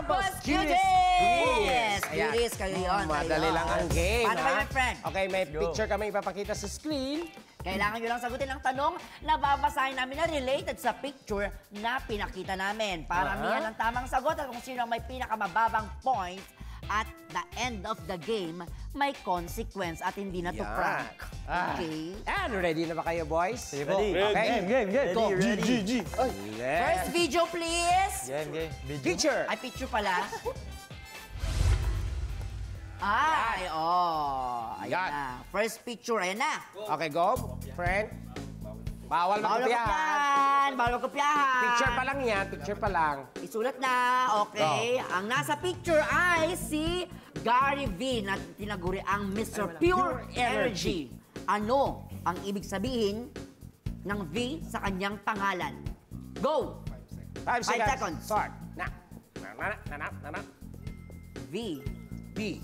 Campus Cuties! Ayan. Cuties, kayo yun. Madali lang ang game, Paano ba, my friend? Okay, may picture kami ipapakita sa screen. Kailangan nyo lang sagutin ang tanong na babasahin namin na related sa picture na pinakita namin. Paramihan ang tamang sagot at kung sino ang may pinakamababang points at the end of the game, may consequence at hindi na to prank. Okay? And ready na ba kayo, boys? Ready. Okay. Game. Go. G. First video, please. Game. Picture. Ay, picture pala. Ay, ayan Yan. na. First picture, ayan na. Okay, go. Friend. Bawal magkopyahan. Bawal magkopyahan. Picture pa lang yan. Picture pa lang. Isulat na, okay. Ang nasa picture ay si Gary V na tinaguri ang Mr. Pure Energy. Ano ang ibig sabihin ng V sa kanyang pangalan? Go! 5 5 seconds. Start. Na. V. B.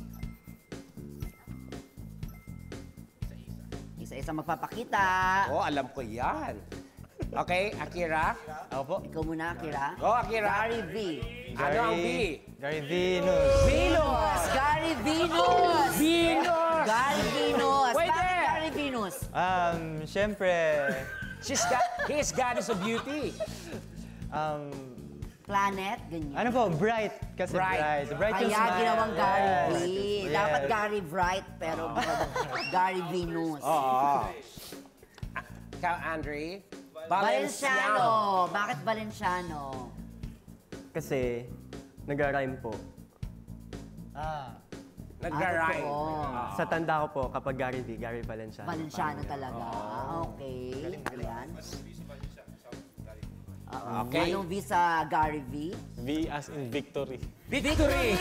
Isa-isa magpapakita. Oh, alam ko yan. Okay, Akira. Ako po. Ikaw muna, Akira. Go, Akira. Gary V. Ano ang B? Gary Venus. Venus! Gary Venus! Venus! Gary Venus! Pwede! Bakit Gary Venus? Siyempre, His goddess of beauty. Planet, ganyan. ano po, bright. Kasi Bright. bright yung Kaya smile. ginawang Gary V. Yes. Dapat Gary Bright, pero Gary Venus. Oo. Ikaw, Andre. Valenciano. Bakit Valenciano? Kasi nag-rhyme po. Nag-rhyme. Oo. Sa tanda ko po, kapag Gary V, Gary Valenciano. Valenciano talaga. Okay. Ayan. Okay. Anong V sa Gary V? V as in victory. Victory!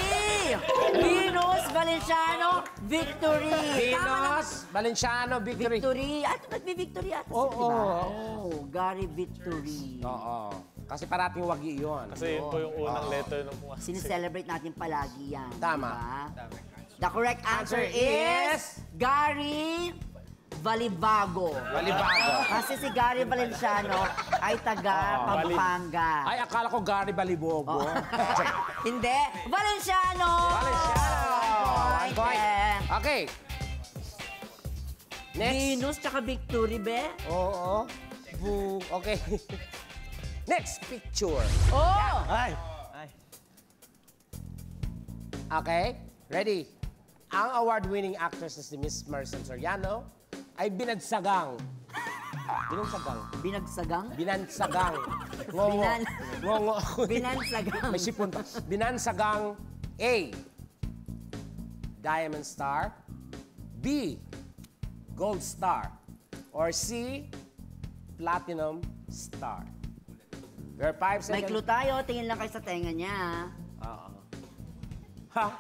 Venus, Valenciano, Victory! Venus, Valenciano, victory. Victory! At nagbi-victory ata Oo. diba? Oh, Gary Victory. Oo. Kasi parating wagi yun. Kasi yun po yung unang letter ng pumasok. Sineselebrate natin palagi yan. Tama. Diba? The correct answer Answer is Gary Valibago. Valibago. Kasi si Gary Valenciano ay taga Pampanga. Ay, akala ko Gary Balibogo. Hindi. Valenciano! Valenciano! One point. Okay. Next. Venus tsaka Victory, be? Oo. Boo. Okay. Next picture. Oh! Ay. Okay. Ready? Ang award-winning actress na si Miss Maricel Soriano ay binagsagang. Binagsagang? Binansagang. Ngongo. Binan- Ngongo. Binansagang. May sipon pa. Binansagang A. Diamond Star. B. Gold Star. Or C. Platinum Star. There are 5 May seconds. clue tayo. Tingin lang kayo sa tenga niya. Oo. Ha?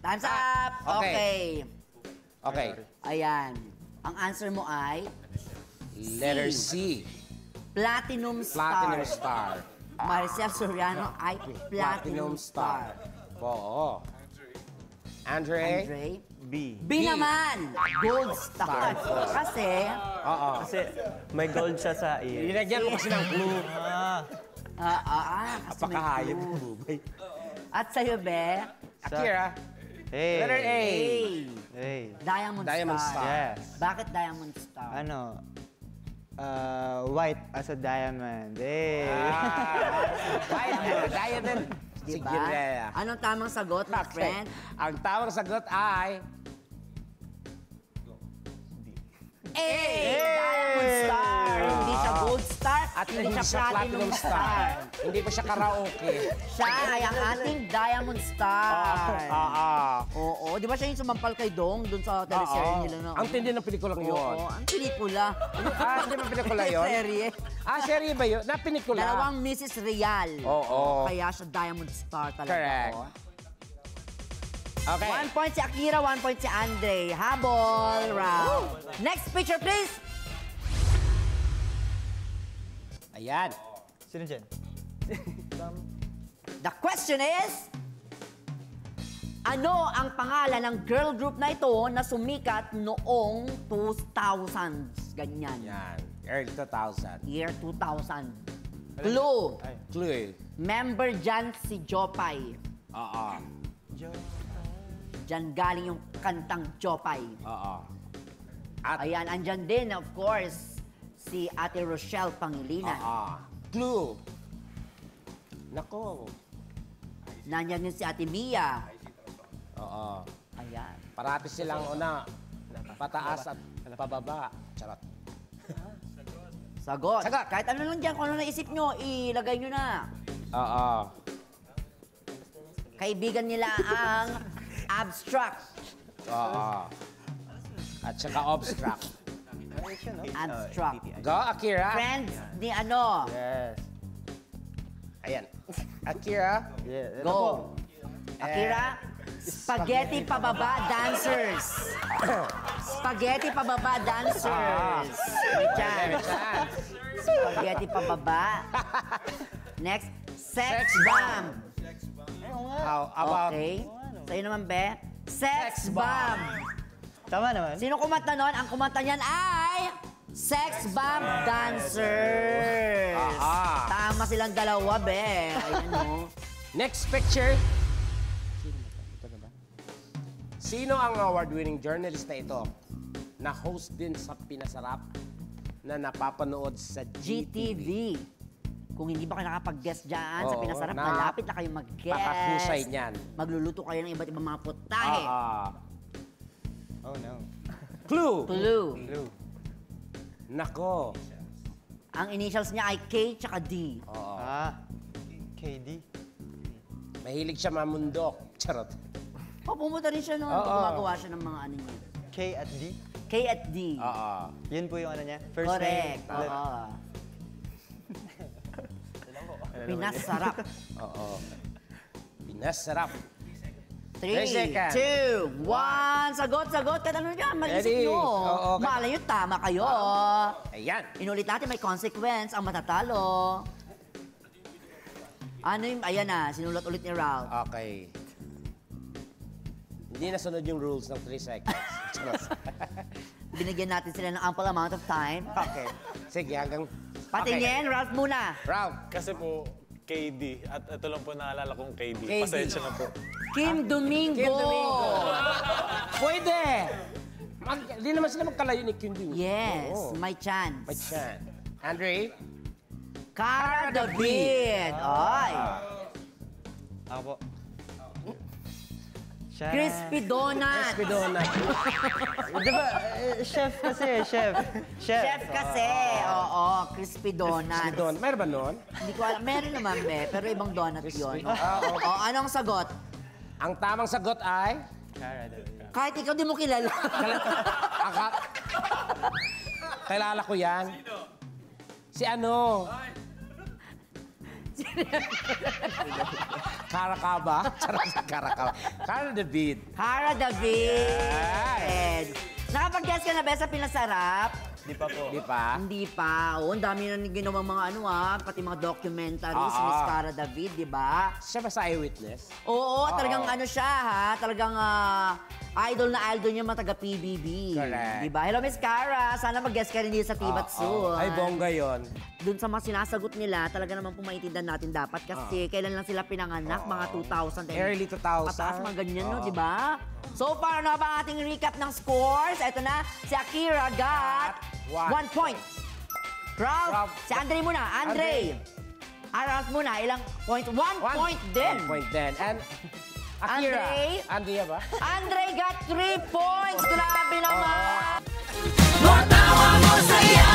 Time's up! Okay. Okay. Okay. Ayan. Ang answer mo ay Letter C. Platinum Star. Platinum Star. Maricel Soriano ay Platinum Star. Oo. Andre? Andre? B. B naman! Gold Star. Kasi, Oo. Kasi may gold siya sa ear. Linagyan ko kasi ng blue. kasi may Apakahayag clue. mo, bay. At sa'yo, Be, Akira. Hey. Letter A. Hey. Diamond Star. Yes. Bakit Diamond Star? Ano? White as a diamond. Hey. Diamond. Diba? Sige. Anong tamang sagot, my friend? Ang tamang sagot ay... A! Diamond Star! Hindi siya Gold Star At hindi siya Platinum Star. Hindi pa siya karaoke. Siya ay ang ating Diamond Star. Oo. Di ba siya yung sumampal kay Dong dun sa teleserye nila na? Ang tindi ng pelikulang yun. Oo, ang pelikula. Hindi ba pelikula yun? Serye. Serye ba yun? Na pelikula? Dalawang Mrs. Real. Oo. Kaya siya Diamond Star talaga. Correct. Oh. Okay. 1 point si Akira, 1 point si Andre. Habol round. Next picture, please. Ayan. Sino dyan? The question is, Ano ang pangalan ng girl group na ito na sumikat noong 2000s? Ganyan. Yan. Early 2000. Year 2000. Clue. Clue. Member dyan si Jopay. Oo. Dyan galing yung kantang Jopay. Oo. At, Ayan, andyan din, of course, si Ate Rochelle Pangilinan. Clue. Nako. Nandyan din si Ate Mia. Oo. Ayan. Parati silang una. Pataas at pababa. Charot. Sagot. Sagot. Kahit ano lang dyan, kung ano naisip nyo, ilagay nyo na. Oo. Kaibigan nila ang abstract. Oo. At saka obstruct. Abstract. Go, Akira. Friends ni ano? Yes. Ayan. Akira. Yeah. Go. Akira, spaghetti pababa dancers. Spaghetti pababa dancers. May chance. Spaghetti pababa. Next, sex bomb. How about Okay. Sa'yo naman, Be. Sex bomb. Tama naman. Sino kumanta nun? Ang kumanta niyan ay Sex Bomb Dancers. Tama silang dalawa, Be. Ayan, no? next picture? Sino ang award-winning journalist na ito? Na host din sa Pinasarap na napapanood sa GTV. GTV. Kung hindi ba kayo nakapag-guest dyan sa Oo, Pinasarap, na- malapit na kayong mag-guest. Pakahusay niyan. Magluluto kayo ng iba't ibang mga putahe. Oh no. Clue. Clue. Blue. Nako. Ang initials niya ay K tsaka D. Oo. KD. Mahilig siya mamundok. Charot. Pumunta rin siya noon. Oo. Gumagawa siya ng mga ano niya. K at D. K at D. Oo. Yun po yung ano niya. First Correct. name. Oo. Pinasarap. Oo. Pinasarap. 3, 30 seconds. 2, 1. Sagot, sagot. Kahit ano dyan, maisip Ready? nyo. Oo, Malay nyo, tama kayo. Ayan. Inulit natin, may consequence ang matatalo. Ano yung, ayan na, sinulat ulit ni Ralph. Okay. Hindi nasunod yung rules ng 3 seconds. Charot. Binigyan natin sila ng ample amount of time. Okay. Sige, hanggang... Patingin, Ralph muna. Ralph. Kasi po, KD. At ito lang po naalala kong KD. KD. Pasensya na po. Kim Domingo. Kim Domingo. Pwede. Hindi naman sila magkalayo ni Kim Domingo. Yes, Oo. may chance. May chance. Andre? Cara David. Ay. Ako po. Chef. Crispy Donut. Crispy Donut. Di ba? Chef kasi, chef. Chef kasi. Oo, Crispy Donut. Crispy Donut. Meron ba nun? Hindi ko alam. Meron naman, Be. Pero ibang donut Crispy. yun. Oo. O, anong sagot? Ang tamang sagot ay... Kahit ikaw di mo kilala. Kilala ko yan. Si ano? Karakaba? Charot si Karakaba. Cara David. Cara David. Nakapag-guess ka na, Be, sa Pinasarap? Di pa po. Di pa? Hindi pa. Oo, ang dami na ginawang mga ano pati mga documentaries, Oo. Miss Cara David, di ba? Siya ba sa Eyewitness? Oo, talagang ano siya ha, talagang idol na idol niya mga taga-PBB. Correct. Di ba? Hello, Miss Cara. Sana mag-guest ka rin dito sa Tibat soon. Ay, bongga yon. Doon sa mga sinasagot nila, talaga naman po maintindihan natin dapat kasi kailan lang sila pinanganak, mga 2000. Early 2000. Pataas mga ganyan, no, di ba? So far, ano ba ang ating recap ng scores? Ito na, si Akira got 1 point. Ralph, si Andre muna. Andre. Ralph muna, ilang point? 1 point din. 1 point din. And Akira. Andre? Andrea ba? Andre got 3 points. Grabe naman. Matawa mo saya